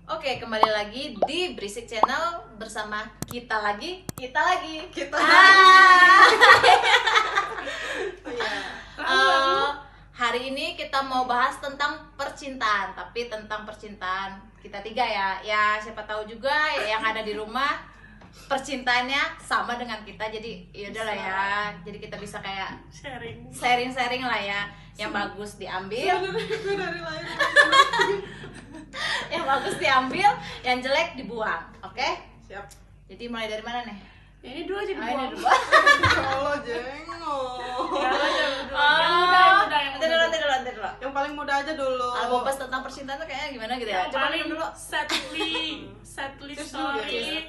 Oke, kembali lagi di Berisik Channel bersama kita lagi. Hari ini kita mau bahas tentang percintaan, tapi tentang percintaan kita tiga ya. Ya, siapa tahu juga yang ada di rumah percintaannya sama dengan kita, jadi yaudahlah ya. Jadi kita bisa kayak sharing lah ya. Yang bagus diambil, yang bagus diambil, yang jelek dibuang. Oke? Siap. Jadi mulai dari mana nih? Ini dua aja Ini dibuang. dua. Allah jengol. Nanti dulu. Yang paling muda aja dulu. Kalau mau bahas tentang percintaan tuh kayaknya gimana gitu ya? Yang Coba paling minum dulu. sadly Cheers dulu, story guys.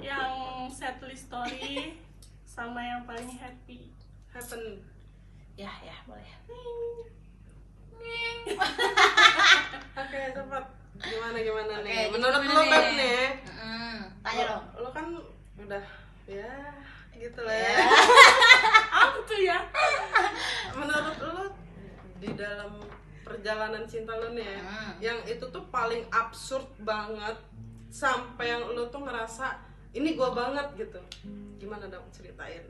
yang sadly story sama yang paling happy. Happen. Ya, boleh. Oke, cepat. Gimana nih? Oke, Menurut jadi lo gimana Beb nih? nih? Tanya dong. Lo kan udah ya gitu lah ya. Apa tuh ya? Menurut lo di dalam perjalanan cinta lo nih ya, yang itu tuh paling absurd banget sampai yang lo tuh ngerasa ini gua banget gitu. Gimana dong ceritain?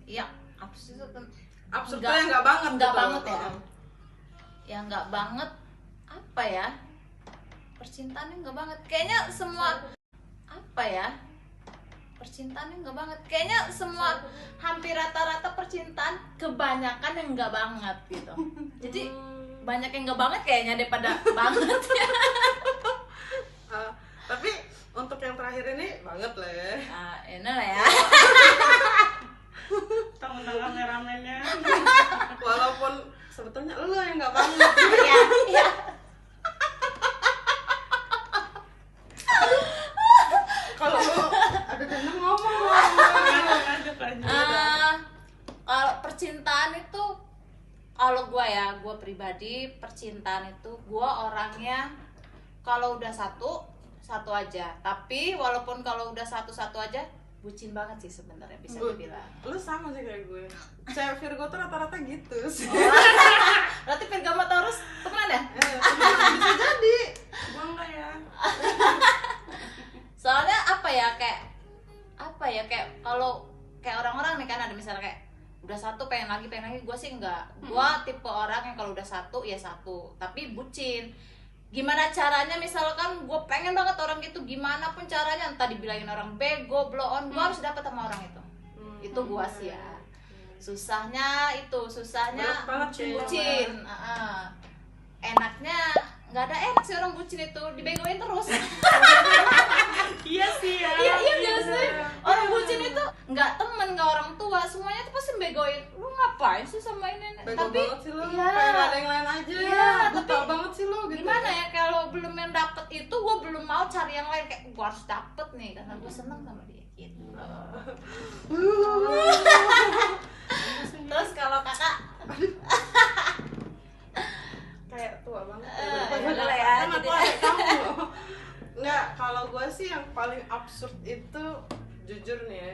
Iya, absurd tuh. Absurd Nggak- tuh yang nggak banget nggak gitu. banget ya. Yang nggak banget apa ya? Percintaannya nggak banget. Kayaknya semua apa ya? Percintaannya nggak banget. Kayaknya semua hampir rata-rata percintaan kebanyakan yang nggak banget gitu. Jadi banyak yang nggak banget kayaknya daripada banget ya. Tapi untuk yang terakhir ini banget lah ya. Nah, ini lah ya. Tentang rame-ramenya. Walaupun sebetulnya lo yang nggak banget. Iya. Kalau lo ada denger ngomong. Lanjut. Kalau percintaan itu, kalau gue pribadi percintaan itu gue orangnya kalau udah satu aja. Tapi walaupun kalau udah satu aja bucin banget sih sebenarnya, bisa dibilang. Lo sama sih kayak gue. Cewek Virgo tuh rata-rata gitu sih. Berarti Virgo sama Taurus temenan ya? Bisa jadi. Gua enggak ya. Soalnya kayak kalau kayak orang-orang nih kan ada misalnya kayak udah satu pengen lagi, gue sih enggak. Gue tipe orang yang kalau udah satu ya satu, tapi bucin. Gimana caranya, misalkan gue pengen banget orang gitu, gimana pun caranya, entah dibilangin orang bego, blow on, gue harus dapet sama orang itu. Itu gue sih ya. Susahnya Berat banget sih. bucin. Enaknya nggak ada enak sih orang bucin itu, dibegoin terus. Iya sih ya. Iya biasanya orang bucin itu nggak temen, nggak orang tua, semuanya tuh pasti begoin. Lu ngapain sih sama ini? Bego banget sih lo. iya. Kayak nggak ada yang lain aja. Iya, Buta tapi banget sih lo gitu. gimana ya, kalau belum yang dapet itu gue belum mau cari yang lain, kayak gue harus dapet nih karena gue seneng sama dia gitu. Terus kalau kakak Kayak tua banget. udah lah ya, Kan jadi- aku adik kamu. Enggak, kalau gue sih yang paling absurd itu jujur nih ya.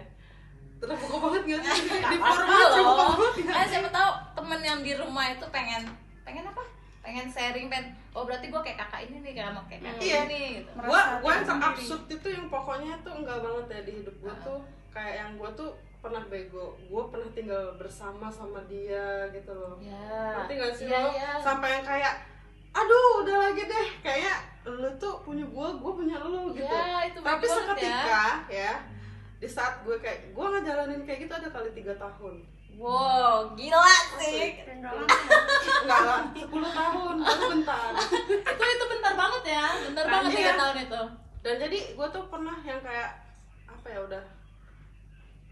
Terbuka banget gak sih? Di forum apa terbuka loh? banget gak Kan sih? siapa tahu temen yang di rumah itu pengen apa? Pengen sharing, oh berarti gue kayak kakak ini nih, kayak kakak Iya. ini gitu. Gue yang sendiri. absurd itu yang pokoknya tuh enggak banget ya di hidup gue tuh. Kayak yang gue tuh pernah bego, gue pernah tinggal bersama sama dia gitu loh. Ya. Ngerti gak sih Iya, lo? iya. Sampai yang kayak aduh udah lagi deh, kayak lu tuh punya gue punya lu gitu. Ya, itu Tapi bagus banget seketika ya, di saat gue ngejalanin kayak gitu ada kali 3 tahun. Wow, gila sih. Enggak lama. Enggak lah, 10 tahun, baru bentar. itu bentar banget ya, bentar Nah, banget iya. 3 tahun itu. Dan jadi gue tuh pernah yang kayak apa ya, udah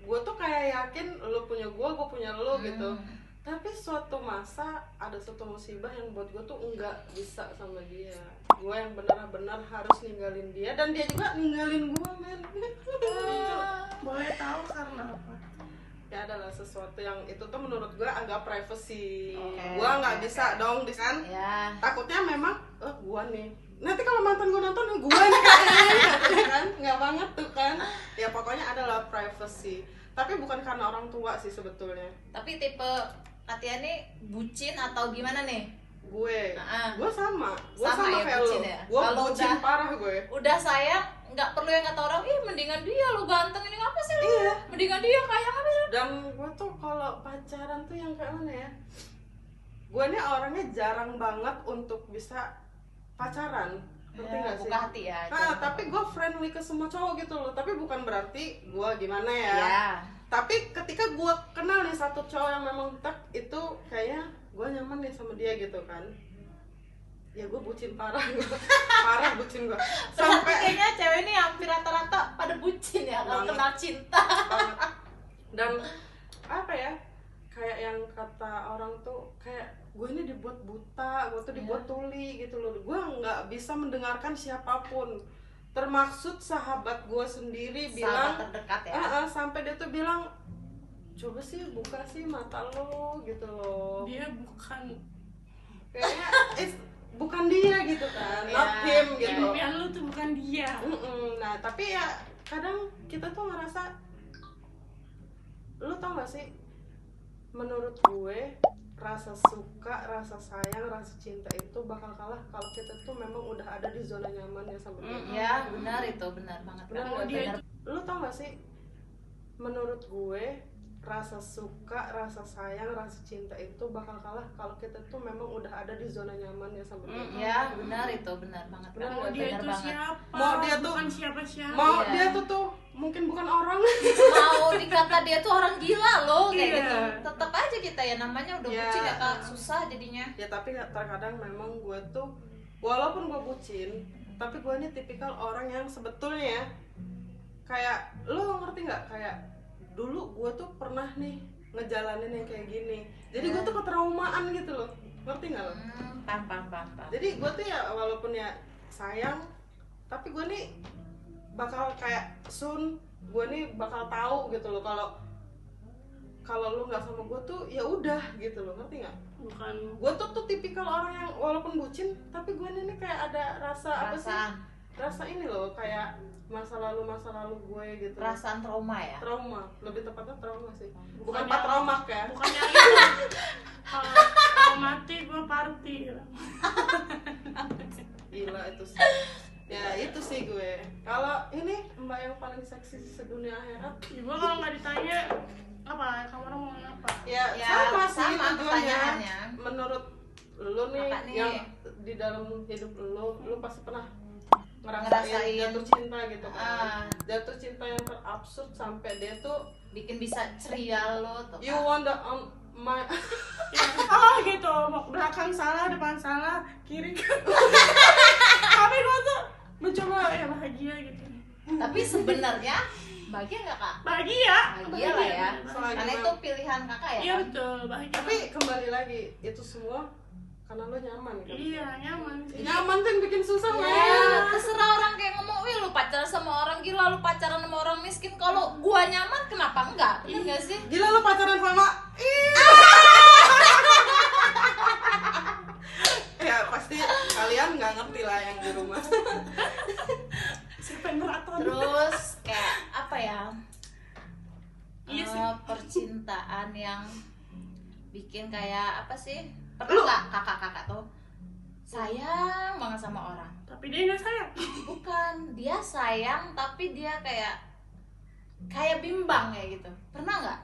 gue tuh kayak yakin lu punya gue punya lu gitu. Tapi suatu masa ada suatu musibah yang buat gue tuh enggak bisa sama dia. Gue yang benar-benar harus ninggalin dia dan dia juga ninggalin gue, men. Boleh tahu karena apa? Ya adalah sesuatu yang itu tuh menurut gue agak privacy. Oke, Gue nggak oke, bisa dong di kan. Ya. Takutnya memang gue nih. Nanti kalau mantan gue nonton gue nih kayaknya kan nggak banget tuh kan. Ya pokoknya adalah privacy. Tapi bukan karena orang tua sih sebetulnya. Tapi tipe Katia nih bucin atau gimana nih? Gue Ah. sama Sama ya, kayak bucin lo. ya? Gue Kalau bucin udah- parah gue. Udah sayang, nggak perlu yang kata orang, ih mendingan dia lu ganteng ini apa sih lu? Iya. Mendingan dia kayak apa sih? Dan gue tuh kalau pacaran tuh yang kayak mana ya, gue nih orangnya jarang banget untuk bisa pacaran, ngerti Ya, nggak sih? buka hati ya. Tapi gue friendly ke semua cowok gitu loh. Tapi bukan berarti gue gimana ya. Ya. Tapi ketika gue kenal nih satu cowok yang memang tak itu kayaknya gue nyaman nih sama dia gitu kan, ya gue bucin parah. Parah bucin gue Berarti sampai kayaknya cewek ini hampir rata-rata pada bucin ya kalau Banget. kenal cinta. banget. Dan apa ya, kayak yang kata orang tuh kayak gue ini dibuat buta, gue tuh dibuat tuli gitu loh. Gue nggak bisa mendengarkan siapapun, termaksud sahabat gue sendiri bilang Sahabat terdekat ya. sampai dia tuh bilang coba sih buka sih mata lo gitu loh. Dia bukan Kayaknya bukan dia gitu kan, not Ya, him gitu. impian lu tuh bukan dia. Nah tapi ya kadang kita tuh ngerasa, lu tau gak sih, menurut gue rasa suka, rasa sayang, rasa cinta itu bakal kalah kalau kita tuh memang udah ada di zona nyamannya sama dia. Ya benar itu, benar banget. Benar Kak. nggak? Benar. Lu tau gak sih, menurut gue rasa suka, rasa sayang, rasa cinta itu bakal kalah kalau kita tuh memang udah ada di zona nyamannya sama dia. Ya benar itu, benar banget. Kak. Benar Mau nggak? dia Benar itu banget. siapa? Mau dia tuh- bukan siapa-siapa. Mau Iya. dia tuh mungkin bukan orang. Mau dikata dia tuh orang gila loh kayak Iya. gitu, tetap aja kita ya namanya udah Iya. bucin ya Kak, susah jadinya. Ya tapi terkadang memang gue tuh walaupun gue bucin, tapi gue ini tipikal orang yang sebetulnya kayak, lo ngerti nggak, kayak dulu gue tuh pernah nih ngejalanin yang kayak gini, jadi gue tuh ketraumaan gitu loh, ngerti nggak lo? Pam. Jadi gue tuh ya walaupun ya sayang, tapi gue nih bakal kayak gue nih bakal tahu gitu loh kalau lu nggak sama gue tuh ya udah gitu loh, ngerti nggak? Bukan Gue tuh tipikal orang yang walaupun bucin, tapi gue ini kayak ada rasa apa sih? Rasa ini loh, kayak masa lalu gue gitu. Perasaan trauma ya. Trauma, lebih tepatnya trauma sih. Bukan Bukannya- patromak ya. bukannya itu. Kalau mati gue party. Gila itu sih. Ya itu sih gue. Kalau ini mbak yang paling seksi sedunia akhirat. Ya, gue kalau nggak ditanya apa, kamu orang mau apa? Ya, Ya, sama sih sama tujuannya. pertanyaannya. Menurut lu nih, Kakak nih. yang di dalam hidup lu pasti pernah ngerasain Ngerasain. jatuh cinta gitu kan. Ah. Jatuh cinta yang terabsurd sampai dia tuh Bikin bisa ceria lo tuh. you Kak. want the my Ya, oh gitu, belakang salah, depan salah, kiri kan. Tapi gue tuh mencoba ya bahagia gitu. Tapi sebenarnya bahagia nggak Kak? Bahagia Bahagia lah ya. Selagi Karena memang- itu pilihan Kakak ya. Iya Kak? betul, bahagia. tapi kembali lagi itu semua karena lo nyaman kan. Iya, nyaman sih. Nyaman tuh yang bikin susah Ya, men. terserah orang kayak ngomong, wih lu pacaran sama orang gila, lu pacaran sama orang miskin. Kalau gua nyaman, kenapa enggak? Bener nggak sih? Gila lo pacaran sama ya pasti kalian nggak ngerti lah yang di rumah. Siapa yang maraton? Terus kayak apa ya? Iya sih. Percintaan yang bikin kayak apa sih? Pernah Lu- nggak kakak-kakak tuh sayang banget sama orang? Tapi dia nggak sayang. Bukan, dia sayang tapi dia kayak bimbang kayak gitu. Pernah nggak?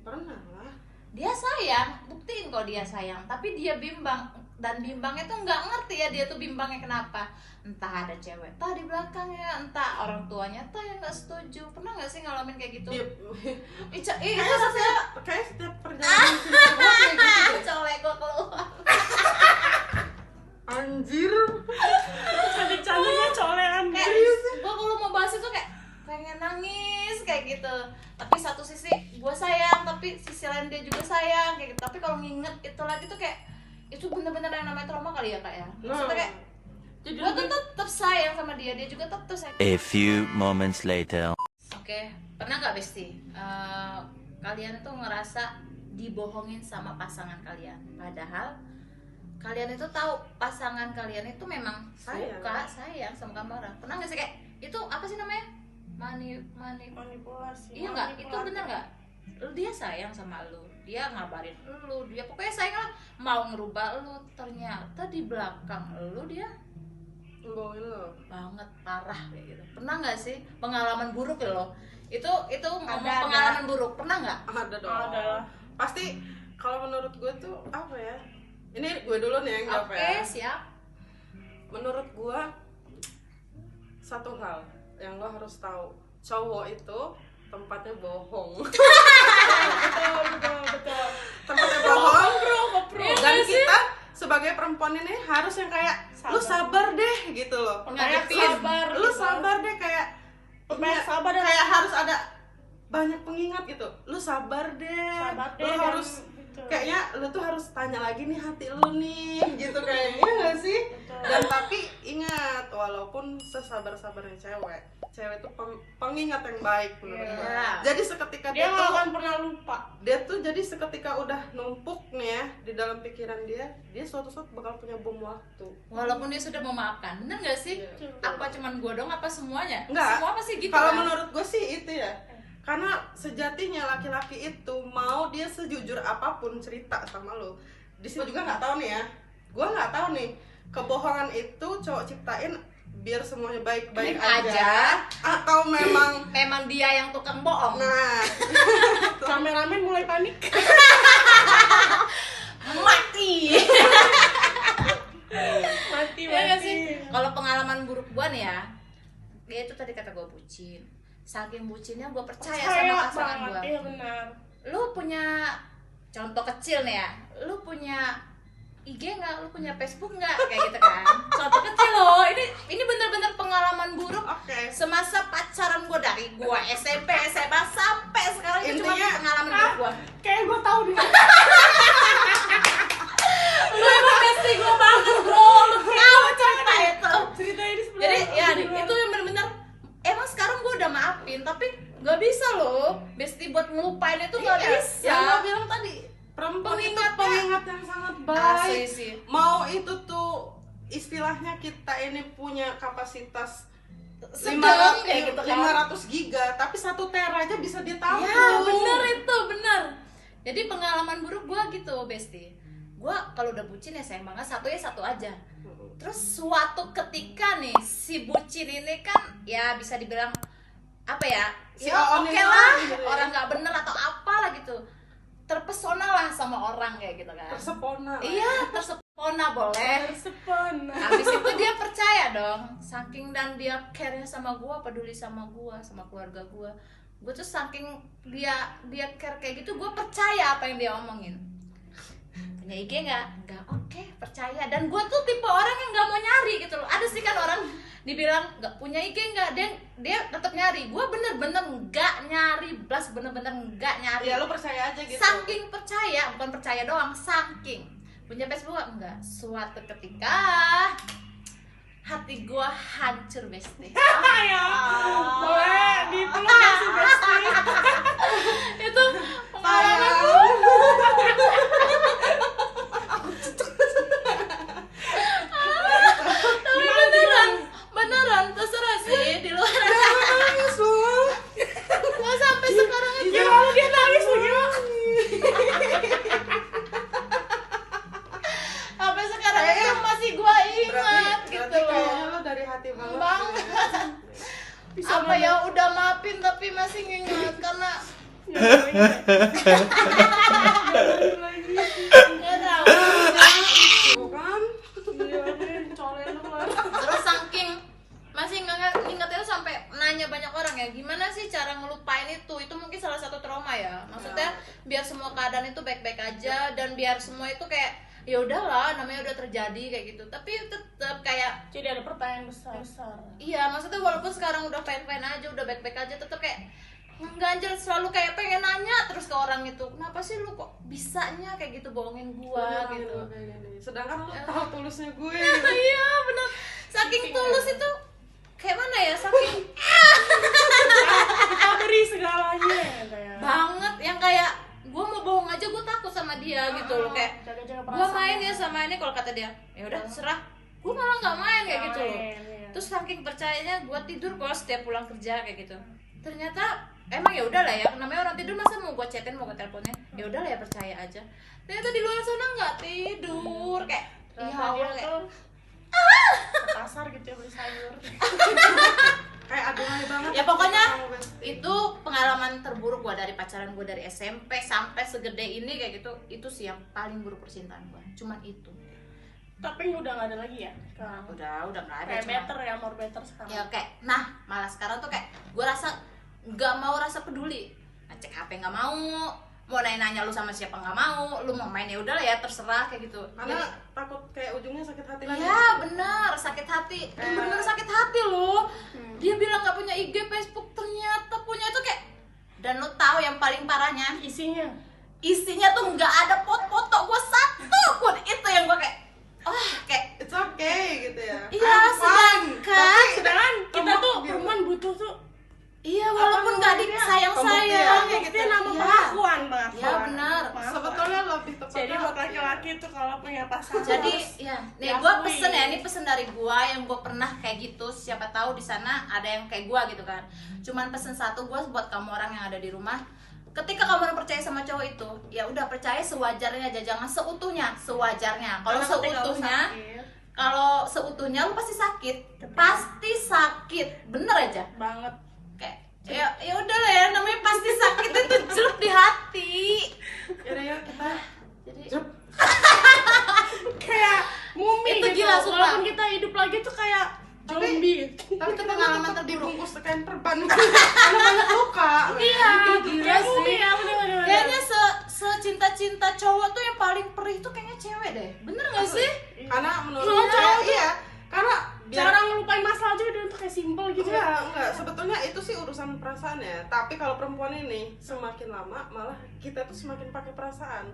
Pernah lah. Dia sayang, buktiin kalau dia sayang, tapi dia bimbang, dan bimbangnya tuh nggak ngerti ya dia tuh bimbangnya kenapa. Entah ada cewek, entah di belakangnya, entah orang tuanya, entah yang nggak setuju. Pernah nggak sih ngalamin kayak gitu? Itu Kayak setiap perjalanan cinta gue kayak gitu deh. colek gua keluar. Anjir. Cantik-cantiknya colekan. Kayak gua kalau mau bahas itu kayak pengen nangis kayak gitu. Tapi satu sisi gua sayang, tapi sisi lain dia juga sayang kayak gitu. Tapi kalau nginget itu lagi tuh kayak itu bener-bener yang namanya trauma kali ya Kak ya. Maksudnya kayak Jadi gue tuh tetap sayang sama dia juga tetap sayang. A few moments later. Oke, pernah nggak Besti? Kalian tuh ngerasa dibohongin sama pasangan kalian, padahal kalian itu tahu pasangan kalian itu memang suka sayang sama kamu orang. Pernah nggak sih kayak itu apa sih namanya? Manipulasi. manipulasi. Iya nggak? Itu bener nggak? dia sayang sama lu, dia ngabarin lu, dia pokoknya sayang lah, mau ngerubah lu, ternyata di belakang lu dia Bohongin lo. banget, parah kayak gitu. Pernah nggak sih pengalaman buruk ya lo? Itu ngomong Ada. pengalaman buruk, pernah nggak? Ada dong. Ada lah. Pasti kalau menurut gue tuh apa ya? Ini gue dulu nih yang jawab Oke, ya. siap. Menurut gue satu hal yang lo harus tahu, cowok itu tempatnya bohong. Betul. Tempatnya bohong. Iya Dan nggak sih? kita sebagai perempuan ini harus yang kayak lu sabar deh gitu loh. Ngadepin. Sabar, Lu gitu. sabar deh kayak Pemain sabar dan kayak harus ada banyak pengingat gitu. Lu sabar deh. sabar deh Lu dan harus gitu. kayaknya lu tuh harus tanya lagi nih hati lu nih gitu kayaknya nggak sih? Betul. Dan tapi ingat, walaupun sesabar-sabarnya cewek itu pengingat yang baik menurut Iya. gue. Jadi seketika dia dia nggak tuh akan pernah lupa. dia tuh jadi seketika udah numpuk nih ya di dalam pikiran dia suatu saat bakal punya bom waktu. Walaupun dia sudah memaafkan, bener nggak sih? Iya. Apa cuman gua dong? Apa semuanya? Enggak. Semua pasti gitu Kalau kan? menurut gue sih itu ya. Karena sejatinya laki-laki itu mau dia sejujur apapun cerita sama lo. Di sini juga nggak tahu nih ya. Gua nggak tahu nih kebohongan itu cowok ciptain biar semuanya baik-baik Baik aja, atau memang Memang dia yang tukang bohong. nah Kameramen mulai panik. Mati. mati. Iya nggak sih? Kalau pengalaman buruk gua nih ya, dia itu tadi kata gua bucin. Saking bucinnya gua percaya sama pasangan gua. Iya benar. Lu punya contoh kecil nih ya, lu punya IG nggak, lu punya Facebook nggak, kayak gitu kan? Contoh kecil loh, ini bener-bener pengalaman buruk oke. semasa pacaran gue, dari gue SMP, SMA sampai sekarang. Itu cuma Intinya, pengalaman buruk gue. Kayak gue tahu deh. Lu emang bestie gue banget bro, lu tahu cerita itu. Cerita ini sebenarnya. Jadi ya beneran. itu yang bener-bener, emang sekarang gue udah maafin, tapi nggak bisa loh, bestie buat ngelupain itu nggak Iya, bisa. yang lo bilang tadi, perempuan itu pengingat yang sangat baik. Asli sih. Mau itu tuh istilahnya kita ini punya kapasitas Sedang kayak gitu kan. 500 giga, tapi 1 tera aja bisa dia tahu. Ya bener itu, bener. Jadi pengalaman buruk gue gitu bestie. Gue kalau udah bucin ya sayang banget, satu aja. Terus suatu ketika nih si bucin ini kan ya bisa dibilang apa ya, Si ya Oon oke ini lah gitu ya. orang nggak bener atau apalah gitu, terpesona lah sama orang kayak gitu kan. Tersepona. Iya, tersepona boleh. Sepon. Habis itu dia percaya dong, saking dan dia care sama gua, peduli sama gua, sama keluarga gua. Gua tuh saking dia care kayak gitu, gua percaya apa yang dia omongin. Punya IG nggak, oke, percaya. Dan gua tuh tipe orang yang nggak mau nyari gitu loh. Ada sih kan orang dibilang nggak punya IG nggak, dia tetap nyari. Gua bener-bener nggak nyari, plus bener-bener nggak nyari. Ya lu percaya aja gitu. Saking percaya, bukan percaya doang, saking punya Facebook enggak. Suatu ketika hati gua hancur bestie. Ya. Boleh dipeluk nggak sih bestie? Itu pengalaman tapi beneran terserah sih di luar Nangis lu. nggak sampai sekarang aja. Ya lalu dia nangis bagaimana? Sampai sekarang itu masih gua ingat gitu Berarti kayaknya loh. lu dari hati banget. Banget. Bisa Apa ya, udah maafin tapi masih nginget karena lagi. nggak tahu. Bukan? Iya, colek lu lah. Terus saking masih ngingetnya tuh sampai nanya banyak orang ya, gimana sih cara ngelupain itu mungkin salah satu trauma ya. Maksudnya biar semua keadaan itu baik-baik aja dan biar semua itu kayak ya udahlah, namanya udah terjadi kayak gitu. Tapi tetap kayak Jadi ada pertanyaan besar. iya, maksudnya walaupun sekarang udah fine-fine aja, udah baik-baik aja, tetap kayak ngeganjel, selalu kayak pengen nanya terus ke orang itu, kenapa sih lu kok bisanya kayak gitu bohongin gua Beneran gitu. lu kayak gini. Sedangkan lu tahu tulusnya gue. Iya bener, saking tulus itu kayak mana ya, saking Kita beri segalanya kayak. banget yang kayak gue mau bohong aja gue takut sama dia gitu loh, kayak Jaga-jaga gue perasaan. main ya sama ini, kalau kata dia ya udah serah, gue malah nggak main kayak gitu loh. Main, iya. Terus saking percayanya gue tidur kok setiap pulang kerja kayak gitu. ternyata emang ya udahlah ya, namanya orang tidur masa mau gue chatin mau gue teleponin, ya udahlah ya percaya aja. Ternyata di luar sana nggak tidur, kayak ya Ternyata Allah dia kayak tuh ke pasar gitu ya beli sayur. Kayak aduhai banget. ya pokoknya sama bestie. itu pengalaman terburuk gue dari pacaran gue dari SMP sampai segede ini kayak gitu. Itu sih yang paling buruk percintaan gue, cuman itu. Tapi udah nggak ada lagi ya sekarang. Udah nggak ada. Kayak cuman- better ya, more better sekarang. ya kayak malah sekarang tuh kayak gue rasa nggak mau rasa peduli, ngecek HP nggak mau nanya lu sama siapa nggak mau, lu mau main ya udah lah ya terserah kayak gitu. Karena takut kayak ujungnya sakit hati lagi. ya benar sakit hati, bener sakit hati loh. Dia bilang nggak punya IG Facebook, ternyata punya. Itu kayak, dan lu tahu yang paling parahnya isinya tuh nggak ada foto gue satu pun. Itu yang gue kayak kayak It's okay gitu ya. iya, I'm fine. sedangkan Kita tuh Gitu. perempuan butuh tuh iya walaupun nggak disayang Pembuktian. sayang bukti nama Iya. pengakuan. Ya, benar. Sebetulnya lebih tepatnya. Jadi buat laki-laki tuh kalau punya pasangan jadi harus ya nih diakui. gue pesen ya, ini pesen dari gue yang gue pernah kayak gitu. Siapa tahu di sana ada yang kayak gue gitu kan. Cuman pesen satu gue buat kamu orang yang ada di rumah, ketika kamu orang percaya sama cowok itu, ya udah percaya sewajarnya aja, jangan seutuhnya, sewajarnya. Kalau Karena ketika lu seutuhnya, sakit kalau seutuhnya lu pasti sakit, bener aja. banget. Kayak ya udah lah ya, namanya pasti sakit itu jelek di hati. Yaudah yuk kita. Jadi Jep. Kayak mumi Itu gitu. gila, sumpah. Walaupun kita hidup lagi tuh kayak zombie. Tapi Itu kita pengalaman tetap terburuk. dibungkus kain perban. Karena banyak luka. Iya, gila kayak sih. mumi ya, bener-bener. kayaknya secinta-cinta cowok tuh yang paling perih tuh kayaknya cewek deh. Bener gak sih? Karena menurut Kalau saya cowok tuh iya. Karena cara ngelupain masalah aja udah tuh kayak simple gitu ya. enggak, sebetulnya itu sih urusan perasaan ya. Tapi kalau perempuan ini semakin lama malah kita tuh semakin pakai perasaan.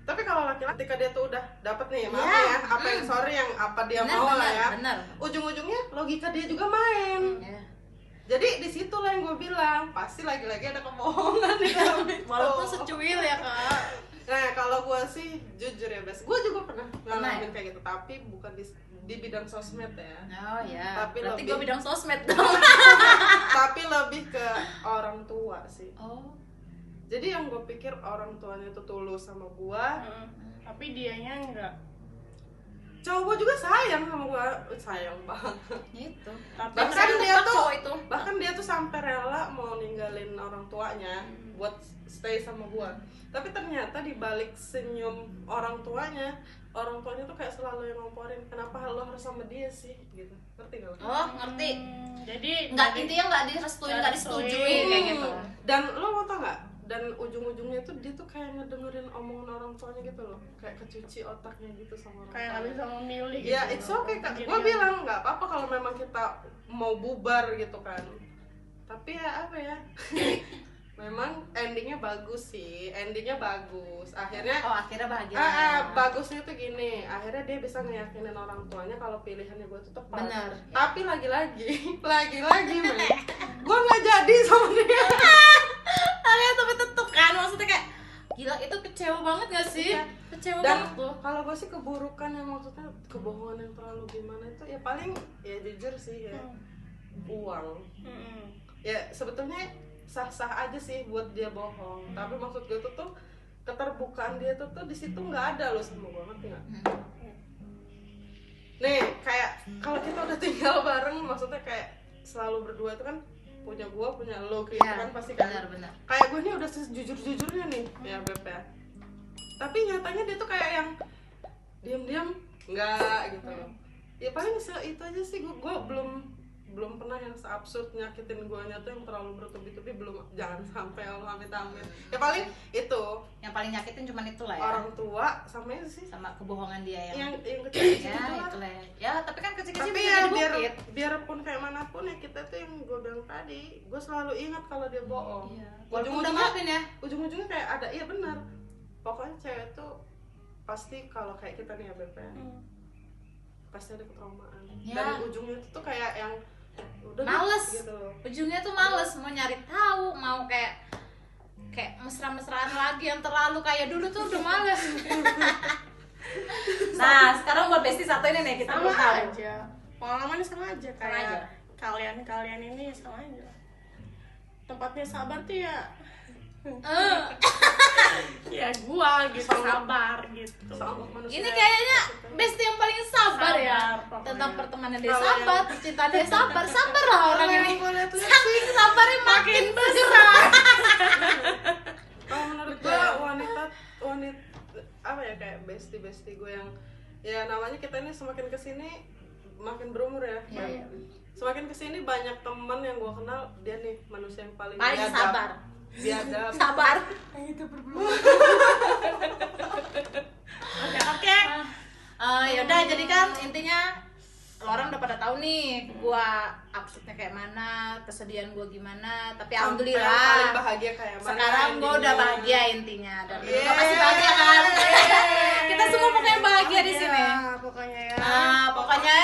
Tapi kalau laki-laki ketika dia tuh udah dapet nih, maaf Ya. ya, apa yang sorry yang apa dia Bener, mau lah bener, ya. bener. Ujung-ujungnya logika dia juga main. Ya. Jadi di situ lah yang gue bilang, pasti lagi-lagi ada kebohongan di dalam itu. Walaupun secuil ya kak. Nah, kalau gue sih jujur ya, Bes. Gue juga pernah ngalamin ya? kayak gitu, tapi bukan di bidang sosmed ya. Oh ya. Tapi Berarti lebih- gue bidang sosmed dong. Tapi lebih ke orang tua sih. Oh. Jadi yang gue pikir orang tuanya itu tulus sama gue, Tapi dianya enggak. cowok gue juga sayang sama gue, sayang banget. Itu. Tapi Bahkan Tapi dia tetap tuh, cowok itu. bahkan dia tuh sampai rela mau ninggalin orang tuanya buat stay sama gue. Tapi ternyata di balik senyum orang tuanya tuh kayak selalu yang ngomporin, kenapa lo harus sama dia sih, gitu. Ngerti gak lo? Oh ngerti. Jadi Nggak, intinya nggak direstuin, nggak disetujui kayak gitu. Dan lo mau tau nggak? Dan ujung-ujungnya tuh dia tuh kayak ngedengerin omongan orang tuanya gitu loh, kayak kecuci otaknya gitu sama orang kayak nggak tuanya. bisa memilih gitu. Ya it's okay kak, Jadi gue yang- bilang nggak apa-apa kalau memang kita mau bubar gitu kan. Tapi ya apa ya, memang endingnya bagus sih, endingnya bagus. Akhirnya Oh akhirnya bahagia. bagusnya tuh gini, akhirnya dia bisa ngeyakinin orang tuanya kalau pilihannya gue tuh tepat. Bener. Tapi lagi-lagi, men, gue nggak jadi sama dia. Tapi tetep kan, maksudnya kayak gila itu kecewa banget gak sih? Iya. Kecewa Dan banget tuh. kalau gue sih keburukan yang maksudnya kebohongan yang terlalu gimana itu ya paling ya jujur sih ya uang. Ya sebetulnya sah-sah aja sih buat dia bohong, tapi maksud gue tuh keterbukaan dia tuh di situ nggak ada loh sama gue, ngerti nggak? Nih kayak kalau kita udah tinggal bareng, maksudnya kayak selalu berdua itu kan punya gue punya lo gitu Iya, kan pasti kan. benar. Kayak gue nih udah sejujur-jujurnya nih ya Beb ya. Tapi nyatanya dia tuh kayak yang diam-diam enggak gitu loh. Ya paling itu aja sih, gue belum pernah yang seabsurd nyakitin guanya tuh yang terlalu bertubi-tubi, belum, jangan sampai Allah amit-amit. Ya paling itu Yang paling nyakitin cuman itulah ya. orang tua sama itu sih Sama kebohongan dia yang yang kecil-kecil ya gitu lah. itulah ya. Ya tapi kan kecil-kecil Tapi bisa ya jadi bukit. biarpun kayak manapun ya kita tuh yang gue bilang tadi, gue selalu ingat kalau dia bohong. Iya. Walaupun udah Ujung-ujungnya maafin ya. ujung-ujungnya kayak ada, iya benar, pokoknya cewek tuh pasti kalau kayak kita nih ya Beb ya, pasti ada ketraumaan. Ya. Dan ujungnya itu tuh kayak yang udah deh, Males. gitu loh. Ujungnya tuh males mau nyari tahu, mau kayak mesra-mesraan lagi yang terlalu kayak dulu tuh udah males. Nah, sekarang buat bestie satu ini nih kita Sama belum tahu. aja. Pengalamannya sama aja kayak aja. kalian ini sama aja. tempatnya sabar tuh ya Eh, ya gua gitu, sabar gitu. Sama manusia. ini kayaknya bestie yang paling sabar ya. Sabar, pokoknya. Tentang pertemanan dia Kalau sabar, cinta dia sabar, sabar lah orang ini. Gue lihat-lihat Saking sabarnya makin besar. kalau menurut gue wanita apa ya, kayak bestie gue yang ya namanya kita ini semakin kesini makin berumur ya. Iya, iya. Semakin kesini banyak teman yang gue kenal, dia nih manusia yang paling Paling biadab. sabar. Biadab. Sabar. Itu berbelum. Oke. Yaudah, jadi kan intinya lo orang udah pada tahu nih gua absurdnya kayak mana, kesedihan gua gimana, tapi Sampai yang paling alhamdulillah bahagia kayak mana sekarang gua udah endingnya. bahagia intinya, dan lo Yeay. juga pasti bahagia kan. Kita semua pokoknya bahagia di sini. Ya, pokoknya ya. Pokoknya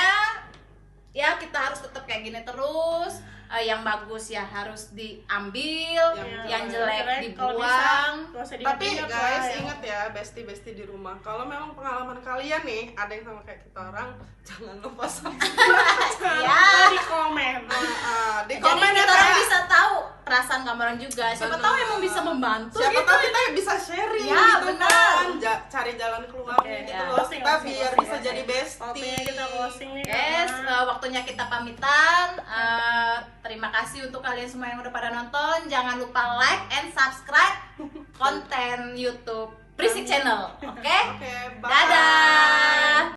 ya kita harus tetap kayak gini terus. Yang bagus ya harus diambil, yang jelek kalau dibuang. bisa, gak usah Tapi diingat lah, guys, ya. ingat ya bestie di rumah. Kalau memang pengalaman kalian nih ada yang sama kayak kita orang, jangan lupa Ya. di komen. di Jadi komen ya kita orang kayak, bisa tahu perasaan kamu orang juga. Siapa tahu emang bisa membantu siapa gitu. tahu kita bisa sharing Ya, gitu benar. kan. Cari jalan keluarnya Oke, gitu ya. loh. Closing, Kita closing, biar closing, bisa closing. jadi bestie. Waktunya kita closing nih. Yes, karena- waktunya kita pamitan. Terima kasih untuk kalian semua yang udah pada nonton. Jangan lupa like and subscribe konten YouTube Berisik Channel. Oke? Oke, bye. Dadah.